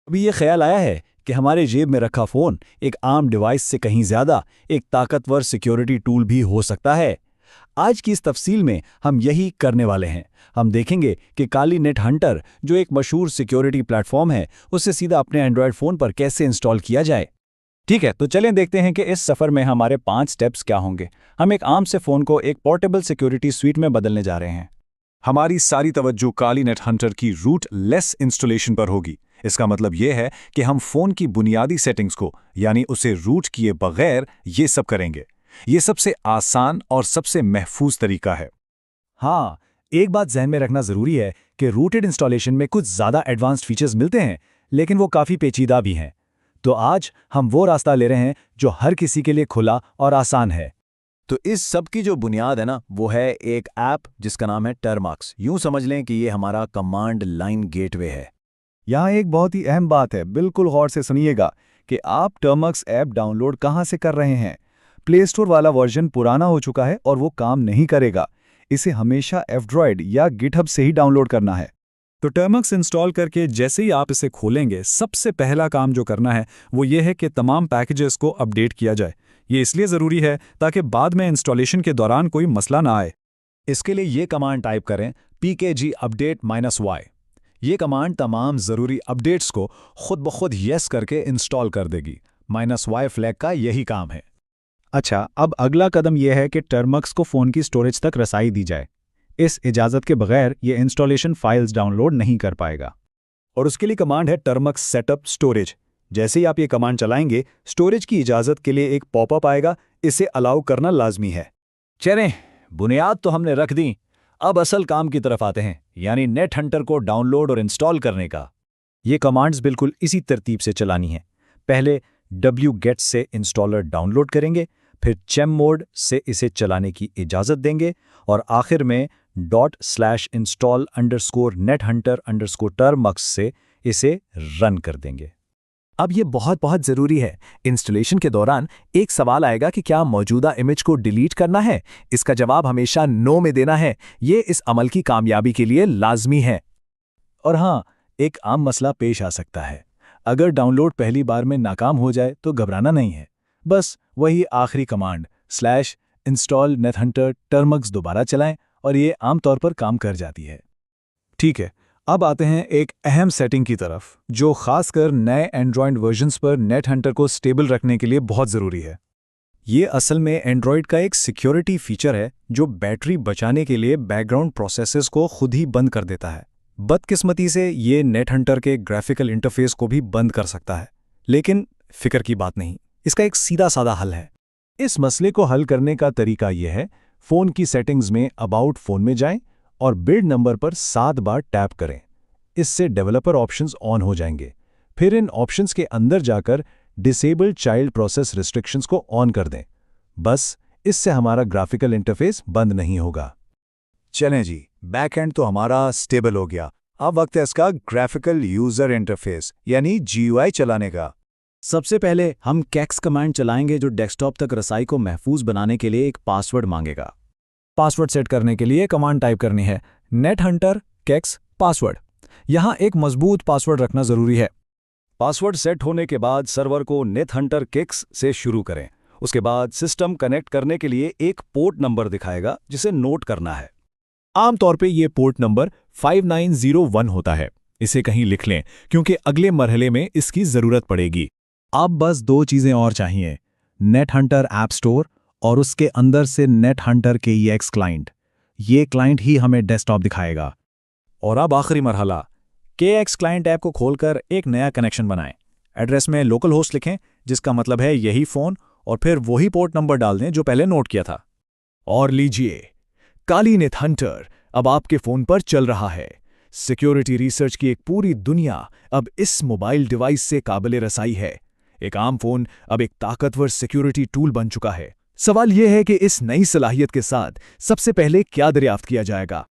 अभी ये ख्याल आया है कि हमारे जेब में रखा फ़ोन एक आम डिवाइस से कहीं ज़्यादा एक ताकतवर सिक्योरिटी टूल भी हो सकता है। आज की इस तफसील में हम यही करने वाले हैं। हम देखेंगे कि काली नेट हंटर, जो एक मशहूर सिक्योरिटी प्लेटफॉर्म है, उसे सीधा अपने एंड्रॉयड फ़ोन पर कैसे इंस्टॉल किया जाए। ठीक है, तो चलें देखते हैं कि इस सफ़र में हमारे 5 स्टेप्स क्या होंगे। हम एक आम से फ़ोन को एक पोर्टेबल सिक्योरिटी स्वीट में बदलने जा रहे हैं। हमारी सारी तवज्जो काली नेट हंटर की रूट लेस इंस्टॉलेशन पर होगी। इसका मतलब यह है कि हम फ़ोन की बुनियादी सेटिंग्स को, यानी उसे रूट किए बगैर, ये सब करेंगे। ये सबसे आसान और सबसे महफूज तरीका है। हाँ, एक बात जहन में रखना ज़रूरी है कि रूटेड इंस्टॉलेशन में कुछ ज़्यादा एडवांस्ड फीचर्स मिलते हैं, लेकिन वो काफ़ी पेचीदा भी हैं। तो आज हम वो रास्ता ले रहे हैं जो हर किसी के लिए खुला और आसान है। तो इस सब की जो बुनियाद है ना, वो है एक ऐप जिसका नाम है टर्मक्स। यूं समझ लें कि ये हमारा कमांड लाइन गेटवे है। यहाँ एक बहुत ही अहम बात है, बिल्कुल गौर से सुनिएगा कि आप टर्मक्स ऐप डाउनलोड कहाँ से कर रहे हैं। प्ले स्टोर वाला वर्जन पुराना हो चुका है और वो काम नहीं करेगा। इसे हमेशा एंड्रॉयड या गिटहब से ही डाउनलोड करना है। तो टर्मक्स इंस्टॉल करके जैसे ही आप इसे खोलेंगे, सबसे पहला काम जो करना है वो ये है कि तमाम पैकेजेस को अपडेट किया जाए। ये इसलिए ज़रूरी है ताकि बाद में इंस्टॉलेशन के दौरान कोई मसला ना आए। इसके लिए ये कमांड टाइप करें pkg update -y। ये कमांड तमाम ज़रूरी अपडेट्स को खुद ब खुद येस करके इंस्टॉल कर देगी। -y फ्लैग का यही काम है। अच्छा, अब अगला कदम यह है कि टर्मक्स को फ़ोन की स्टोरेज तक रसाई दी जाए। इस इजाज़त के बगैर ये इंस्टॉलेशन फाइल्स डाउनलोड नहीं कर पाएगा। और उसके लिए कमांड है टर्मक्स सेटअप स्टोरेज। जैसे ही आप ये कमांड चलाएंगे, स्टोरेज की इजाज़त के लिए एक पॉपअप आएगा। इसे अलाउ करना लाजमी है। चलें, बुनियाद तो हमने रख दी, अब असल काम की तरफ आते हैं, यानी नेट हंटर को डाउनलोड और इंस्टॉल करने का। ये कमांड्स बिल्कुल इसी तरतीब से चलानी है। पहले wget से इंस्टॉलर डाउनलोड करेंगे, फिर chmod से इसे चलाने की इजाज़त देंगे और आखिर में $/install_nethunter_termux से इसे रन कर देंगे। अब ये बहुत बहुत ज़रूरी है। इंस्टॉलेशन के दौरान एक सवाल आएगा कि क्या मौजूदा इमेज को डिलीट करना है। इसका जवाब हमेशा नो में देना है। ये इस अमल की कामयाबी के लिए लाजमी है। और हाँ, एक आम मसला पेश आ सकता है। अगर डाउनलोड पहली बार में नाकाम हो जाए तो घबराना नहीं है। बस वही आखिरी कमांड /install_nethunter_termux दोबारा चलाएं और ये आमतौर पर काम कर जाती है। ठीक है, अब आते हैं एक अहम सेटिंग की तरफ, जो खासकर नए एंड्रॉयड वर्जन्स पर नेट हंटर को स्टेबल रखने के लिए बहुत ज़रूरी है। ये असल में एंड्रॉयड का एक सिक्योरिटी फीचर है जो बैटरी बचाने के लिए बैकग्राउंड प्रोसेसेस को खुद ही बंद कर देता है। बदकिस्मती से ये नेट हंटर के ग्राफिकल इंटरफेस को भी बंद कर सकता है, लेकिन फिक्र की बात नहीं, इसका एक सीधा साधा हल है। इस मसले को हल करने का तरीका यह है, फ़ोन की सेटिंग्स में अबाउट फ़ोन में जाएं और बिल्ड नंबर पर 7 बार टैप करें। इससे डेवलपर ऑप्शंस ऑन हो जाएंगे। फिर इन ऑप्शंस के अंदर जाकर डिसेबल चाइल्ड प्रोसेस रिस्ट्रिक्शंस को ऑन कर दें। बस इससे हमारा ग्राफिकल इंटरफेस बंद नहीं होगा। चलें जी, बैक एंड तो हमारा स्टेबल हो गया। अब वक्त है इसका ग्राफिकल यूज़र इंटरफेस यानी GUI चलाने का। सबसे पहले हम कैक्स कमांड चलाएंगे, जो डेस्कटॉप तक रसाई को महफूज बनाने के लिए एक पासवर्ड मांगेगा। पासवर्ड सेट करने के लिए कमांड टाइप करनी है nethunter kex पासवर्ड। यहाँ एक मजबूत पासवर्ड रखना ज़रूरी है। पासवर्ड सेट होने के बाद सर्वर को nethunter kex से शुरू करें। उसके बाद सिस्टम कनेक्ट करने के लिए एक पोर्ट नंबर दिखाएगा जिसे नोट करना है। आमतौर पे ये पोर्ट नंबर 5901 होता है। इसे कहीं लिख लें क्योंकि अगले मरहले में इसकी ज़रूरत पड़ेगी। अब बस 2 चीज़ें और चाहिए, नेट हंटर ऐप स्टोर और उसके अंदर से नेट हंटर KEX क्लाइंट। ये क्लाइंट ही हमें डेस्कटॉप दिखाएगा। और अब आखिरी मरहला, KEX क्लाइंट ऐप को खोलकर एक नया कनेक्शन बनाएं। एड्रेस में लोकल होस्ट लिखें, जिसका मतलब है यही फ़ोन, और फिर वही पोर्ट नंबर डाल दें जो पहले नोट किया था। और लीजिए, काली नेट हंटर अब आपके फ़ोन पर चल रहा है। सिक्योरिटी रिसर्च की एक पूरी दुनिया अब इस मोबाइल डिवाइस से काबिल रसाई है। एक आम फ़ोन अब एक ताकतवर सिक्योरिटी टूल बन चुका है। सवाल यह है कि इस नई सलाहियत के साथ सबसे पहले क्या दरियाफ्त किया जाएगा।